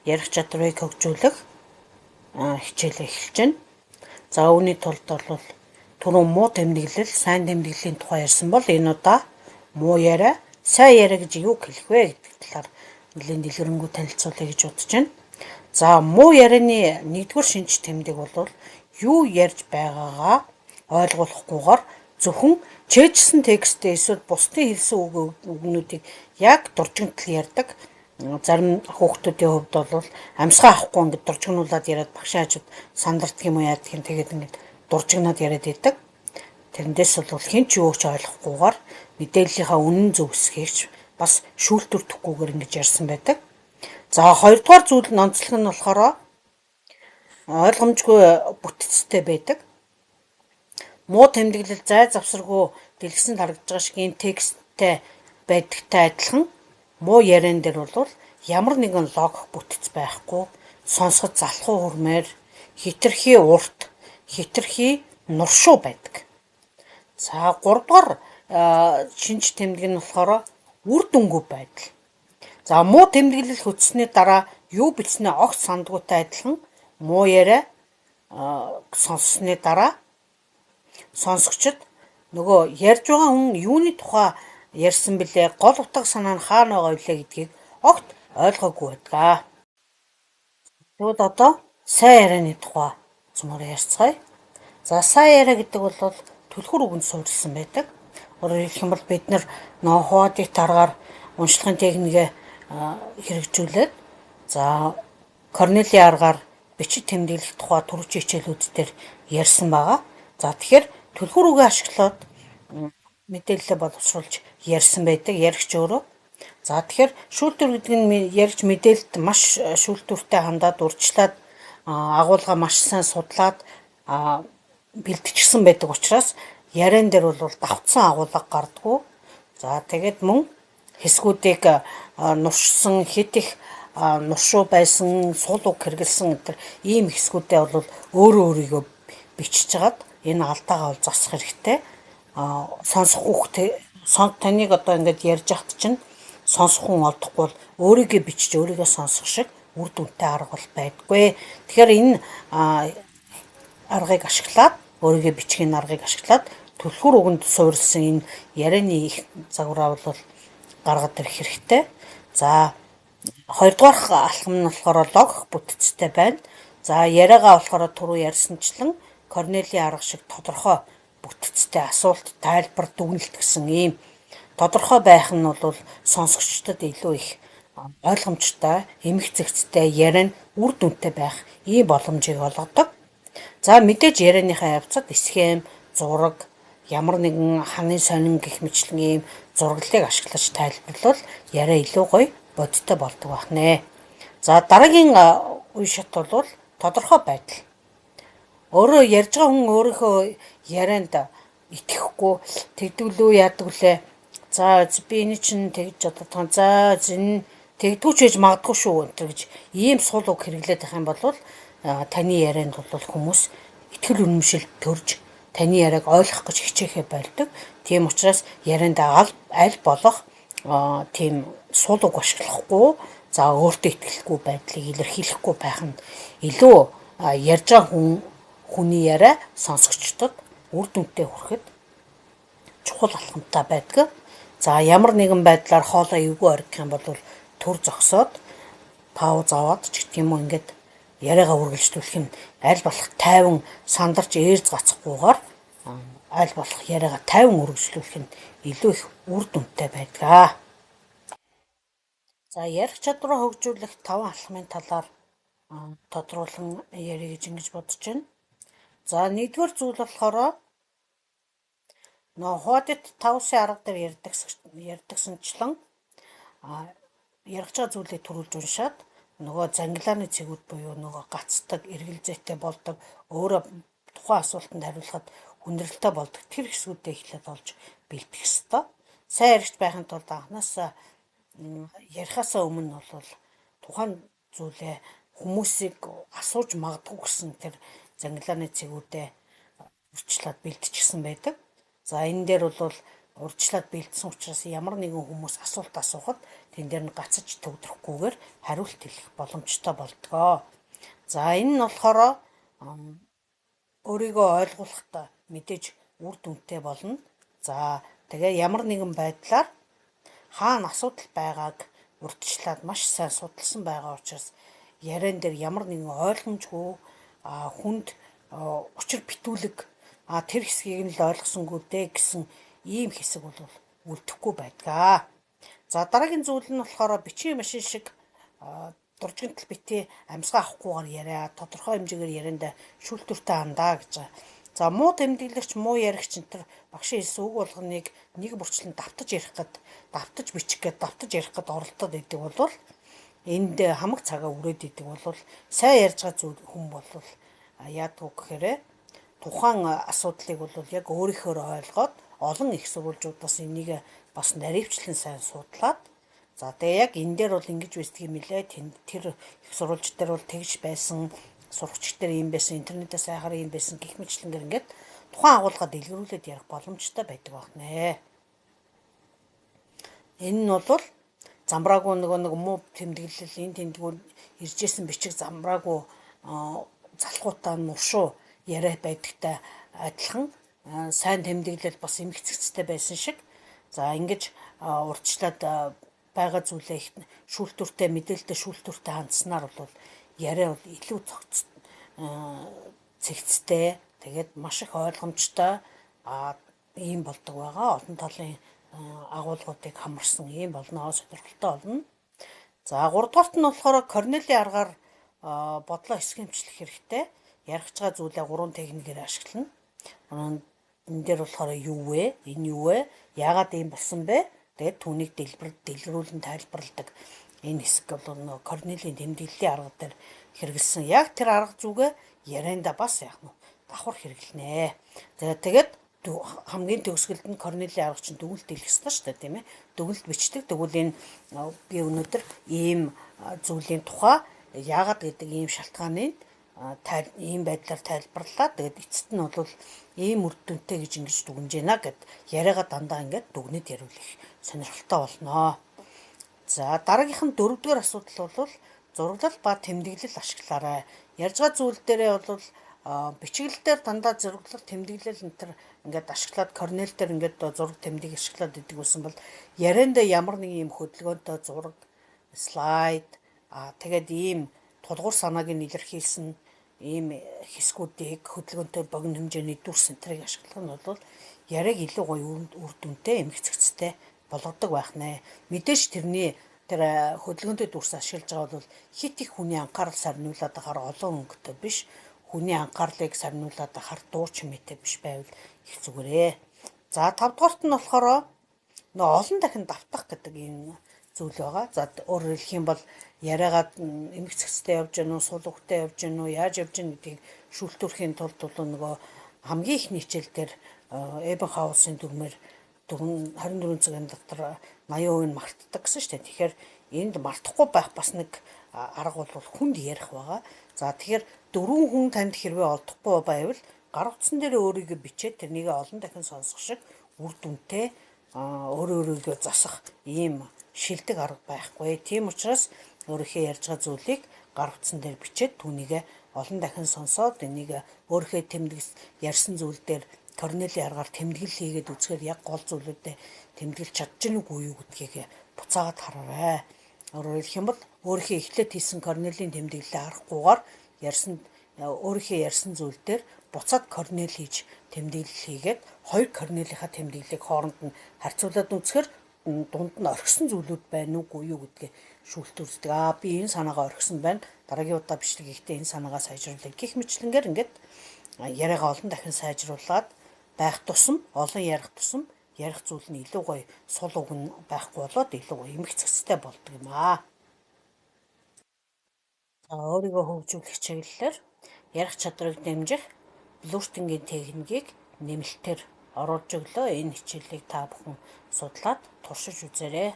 Ярих чадварыг хөгжүүлэх хичээл эхэлж байна. За үүний тулд бол түрүү муу тэмдэглэл, сайн тэмдэглэлийн тухай ярьсан бол энэ удаа муу яриа, сайн яриа гэж юу хэлэх вэ гэдэг талаар нэлийн дэлгэрэнгүй танилцуулъя гэж бодож байна. За муу ярианы нэгдүгээр шинж тэмдэг бол юу ярьж байгаагаа ойлгуулахгүйгээр зөвхөн чэйжсэн тексттэй эсвэл бусдын хэлсэн үгнүүдийг яг дуржигдтал ярьдаг. Зарим хүүхдүүдийн хувьд бол амьсгаа авахгүй ингээд дуржигнуулаад яриад багшаа хажууд сандардаг юм уу яадаг юм тэгээд ингээд дуржигнаад яриад идэг. Тэрнээс бол хэн ч юу ч ойлгохгүйгээр мэдээллийнхаа үнэн зөв эсхийгч бас шүүлтүрдэхгүйгээр ингэж ярьсан байдаг. За хоёрдугаар зүйл нь онцлог нь болохоор ойлгомжгүй бүтцтэй байдаг. Муу тэмдэглэл зай завсаргүй дэлгэсэнд харагдж байгаа шиг энэ тексттэй байдагтай адилхан муу яриан дээр бол ямар нэгэн логик бүтц байхгүй, сонсоход залхуу хүрмээр хитрхи урт, хитрхи нуршуу байдаг. За 3 дугаар шинж тэмдэг нь болохоор үр дүнгүй байдал. За муу тэмдэглэл хөтсөний дараа юу бичснээ огт сандгуутай адилхан муу яриа сонссны дараа сонсогчд нөгөө ярьж байгаа хүн юуны тухай ярьсан бэлээ, гол утга санаа нь хаана байгаа вэ гэдгийг огт ойлгоогүй байдаг. Тэгвэл одоо сайн ярианы тухай зумаар ярьцгаая. За сайн яриа гэдэг бол түлхүүр үгэнд суурилсан байдаг. Өөрөөр хэлэх юм бол бид нар нөө хуудит аргаар уншлагын техникээ хэрэгжүүлээд за Корнелийн аргаар бичиг тэмдэглэх тухай түрүүчийн хичээлүүд дээр ярьсан байгаа. За тэгэхээр түлхүүр үгээ ашиглаад мэдээлэлээ боловсруулж ярьсан байдаг яригч өөрөө. За тэгэхээр шүүлтүр гэдэг нь яригч мэдээлэлд маш шүүлтүртэй хандаад урьдчилаад агуулга маш сайн судлаад бэлтжсэн байдаг учраас яриан дээр бол давтсан агуулга гардггүй. За тэгээд мөн хэсгүүдийг нуршсан хэд их нуршуу байсан сул уг хэрэгэлсэн гэдэг ийм хэсгүүдээ бол өөрийгөө бичиж хагаад энэ алдаагаа бол засах хэрэгтэй. Сонсох хүүхдээ таныг одоо ингэж ярьж ахт чинь сонсох хүн олдохгүй бол өөрийгөө бичиж өөрийгөө сонсох шиг үр дүнтэй арга бол байдаггүй. Тэгэхээр энэ аргыг ашиглаад өөрийгөө бичгийн аргыг ашиглаад түлхүүр үгэнд суурилсан энэ ярианы их загвараа бол гаргад ирэх хэрэгтэй. За хоёрдугаар алхам нь болохоор логик бүтцтэй байна. За яриагаа болохоор түрүү ярьсанчлан Корнелийн арга шиг тодорхой бүтцтэй асуулт, тайлбар, дүгнэлт гэсэн ийм тодорхой байх нь бол сонсогчдод илүү их ойлгомжтой, эмх зэгцтэй яриа нь үр дүнтэй байх ийм боломжийг олгодог. За мэдээж ярианыхаа явцад схем, зураг, ямар нэгэн ханы сонин гэх мэтлэн ийм зураглалыг ашиглаж тайлбарлавал яриа илүү гоё бодиттой болдог байна. За дараагийн үе шат бол тодорхой байдал. Өөрөө ярьж байгаа хүн өөрийнхөө ярианд итгэхгүй тэгдүүлүү яадаг лээ. За би энэ чинь тэгж одоо тань за зэн тэгдгүүч гэж магадгүй шүү энэ гэж ийм сул уг хэрэглээд байх юм бол таны ярианд бол хүмүүс итгэл үнэмшил төрж таны яриаг ойлгох гэж хичээхэ байлдаг. Тийм учраас ярианд аль болох тийм сул уг ашиглахгүй за өөртөө итгэлгүй байдлыг илэрхийлэхгүй байх нь илүү ярьж байгаа хүний яриа сонсогчдод үр дүнтэй хүрэхэд чухал алхамтай байдаг. За ямар нэгэн байдлаар хоолоо эвгүй оргих юм бол төр зогсоод пауз аваад ч гэх юм уу ингээд яриагаа үргэлжлүүлэх нь аль болох тайван сандарч ээрз гацхгүйгээр аль болох яриагаа тайван үргэлжлүүлэх нь илүү их үр дүнтэй байдаг. За ярих чадвараа хөгжүүлэх 5 алхмын талаар тодруулан ярих гэж ингэж бодож байна. За нэгдүгээр зүйл болохоор хуудит 5-ын арга дээр ярьдагсанчлан ярих байгаа зүйлийг төрүүлж уншаад нөгөө зангилааны цэгүүд буюу нөгөө гацдаг, эргэл зүйтэй болдог, өөрөө тухайн асуултанд хариулахад хүндрэлтэй болдог тэр хэсгүүдээ эхлээд олж бэлтгэх ёстой. Сайн яригч байхын тулд анханасаа ярихаасаа өмнө бол тухайн зүйлээ хүмүүсийг асууж магадгүй гэсэн тэр зангилааны цэгүүдээ үрчлээд бэлтчихсэн байдаг. За энэ дээр бол урьдчилаад бэлдсэн учраас ямар нэгэн хүмүүс асуулт асуухад тэн дээр нь гацаж төвдрөхгүйгээр хариулт хэлэх боломжтой болдгоо. За энэ нь болохоор өөрийгөө ойлгуулахдаа мэдээж үр дүнтэй болно. За тэгээ ямар нэгэн байдлаар хаана асуудал байгааг урьдчилаад маш сайн судалсан байгаа учраас яриан дээр ямар нэгэн ойлгомжгүй хүнд учир битүүлэг тэр хэсгийг нь л ойлгосонгүй дээ гэсэн ийм хэсэг бол үлдэхгүй байдгаа. За дараагийн зүйл нь болохоор бичгийн машин шиг дуржигтал битээ амьсгаа авахгүйгээр яриа, тодорхой хэмжээгээр ярианда шүүлтүртэй хандаа гэж байгаа. За муу тэмдэглэгч, муу яригч энэ багшийн хэлсэн үг болгоныг нэг бүрчлэн давтаж ярих гэд, давтаж бичих гэд, давтаж ярих гэд оролдоод идэг бол энд хамаг цагаа үрээд идэг бол сайн ярьж байгаа зүйл хүн бол яадгүй гэхээр тухайн асуудлыг бол яг өөрийнхөө ойлгоод олон их сурвалжуудаас энийг бас наривчлан сайн судлаад за тэгээ яг энэ дээр бол ингэж байсан юм лээ. Тэр их сурвалж дээр бол тэгж байсан, сурагч дээр юм байсан, интернетээс сайхаар юм байсан гэх мэтлэнгээр ингээд тухайн агуулгаа дэлгэрүүлээд ярих боломжтой байдаг байна. Энэ нь бол замбраагүй нэг муу тэмдэглэл энэ тэмдгүүр иржсэн бичиг замбраагүй залхуутаа нушуу яриа байдагтай адилхан сайн тэмдэглэл бас эмх цэгцтэй байсан шиг. За ингэж урьдчилаад байгаа зүйлээ их шүүлтүртэй мэдээлэлтэй шүүлтүртэй хандсанаар бол яриа бол илүү цэгцтэй тэгээд маш их ойлгомжтой ийм болдог байгаа. Олон талын агуулгуудыг хамарсан ийм болноо, сонирхолтой болно. За 3 дугаарт нь болохоор Корнелийн аргаар бодлоо эсгэмчлэх хэрэгтэй. Ярих байгаа зүйлээ 3 техникээр ашиглана. Энэ дээр болохоор юу вэ? Энэ юу вэ? Яагаад ийм болсон бэ? Тэгээд түүнийг дэлгэрүүлэн тайлбарладаг. Энэ хэсэг бол нөгөө Корнелийн тэмдэглэлийн арга дээр хэрэгэлсэн. Яг тэр арга зүгээ ярианда бас яг нь давхар хэрэглэнэ. Тэгээд хамгийн төгсгөлд нь Корнелийн арга чинь дүгнэлт хэлэх ёстой шүү дээ, тийм ээ. Дүгнэлт бичдэг. Тэгвэл энэ би өнөөдөр ийм зүйлийн тухай яагаад гэдэг ийм шалтгааныг ийм байдлаар тайлбарлаа. Тэгээд эцэст нь бол ийм үр дүнтэй гэж ингэж дүгнэж байна гэд яриагаа дандаа ингээд дүгнэж яриулах сонирхолтой болноо. За дараагийнх нь 4-р асуудал бол зураглал ба тэмдэглэл ашиглаарай. Ярьж байгаа зүйл дээрээ бол бичиглэл дээр дандаа зураглал тэмдэглэл энэ ингээд ашиглаад Корнел дээр ингээд зураг тэмдэг ашиглаад идэг байсан бол ярианда ямар нэг юм хөдөлгөөнтэй зураг, слайд тэгээд ийм тулгуур санааг нь илэрхийлсэн ийм хэсгүүдийг хөдөлгөөнтэй богино хэмжээний дүрс энтрийг ашиглах нь бол яриаг илүү гоё үр дүнтэй эмх цэгцтэй болгодог байх нэ. Мэдээж тэрний тэр хөдөлгөөнтэй дүрс ашиглаж байгаа бол хит их хүний анхаарал сарниулаад ахаар олон өнгөтэй биш, хүний анхаарлыг сарниулаад ахаар дуу чимээтэй биш байвал их зүгээрээ. За 5 дугаарт нь болохоор нөө олон дахин давтах гэдэг энэ зүйл байгаа. За өөрөөр хэлэх юм бол яриагаад эмх цэгцтэй явж гэнэ үү, сул өгтэй явж гэнэ үү, яаж явж гэнэ гэдгийг шүүлтүүрхийн тулд нөгөө хамгийн их хичээл дээр Эбенхаусын дүрмээр 24 цагийн дотор 80% нь мартдаг гэсэн шүү дээ. Тэгэхээр энд мартахгүй байх бас нэг арга бол хүнд ярих байгаа. За тэгэхээр 4 хүн танд хэрвээ олдохгүй байвал гар утсан дээр өөрийгөө бичээд тэрнийг олон дахин сонсох шиг үр дүнтэй өөрийгөө засах ийм шилдэг арга байхгүй. Тийм учраас өөрийнхөө ярьж байгаа зүйлийг гар утсан дээр бичээд түүнийг олон дахин сонсоод энийг өөрийнхөө тэмдэглэл ярьсан зүйл дээр Корнелийн аргаар тэмдэглэл хийгээд үзэхээр яг гол зүйлүүдэд тэмдэглэж чадчихна уу юу гэдгийг буцаагаад хараарай. Өөрөөр хэлэх юм бол өөрийнхөө эхлээд хийсэн Корнелийн тэмдэглэлээ харахгүйгээр өөрийнхөө ярьсан зүйл дээр буцаад Корнел хийж тэмдэглэл хийгээд хоёр Корнелийнхаа тэмдэглэлийг хооронд нь харьцуулаад үзэхээр дунд нь орхисон зүйлүүд байна уугүй юу гэдгийг шүүлтүүлдэг. Би энэ санаагаа орхисон байна. Дараагийн удаа бичлэг хийхдээ энэ санаагаа сайжруулъя гэх мэтлэнгээр ингээд яриагаа олон дахин сайжруулад байх тусам, олон ярих тусам ярих зүйл нь илүү гоё сул уг нь байхгүй болоод илүү гоё эмх цэцтэй болдог юм аа. Өөрийгөө хөгжүүлэх чиглэлээр ярих чадварыг дэмжих блуртингийн техникийг нэмэлтээр оруулж өглөө. Энэ хичээлийг та бүхэн судлаад туршиж үзээрэй.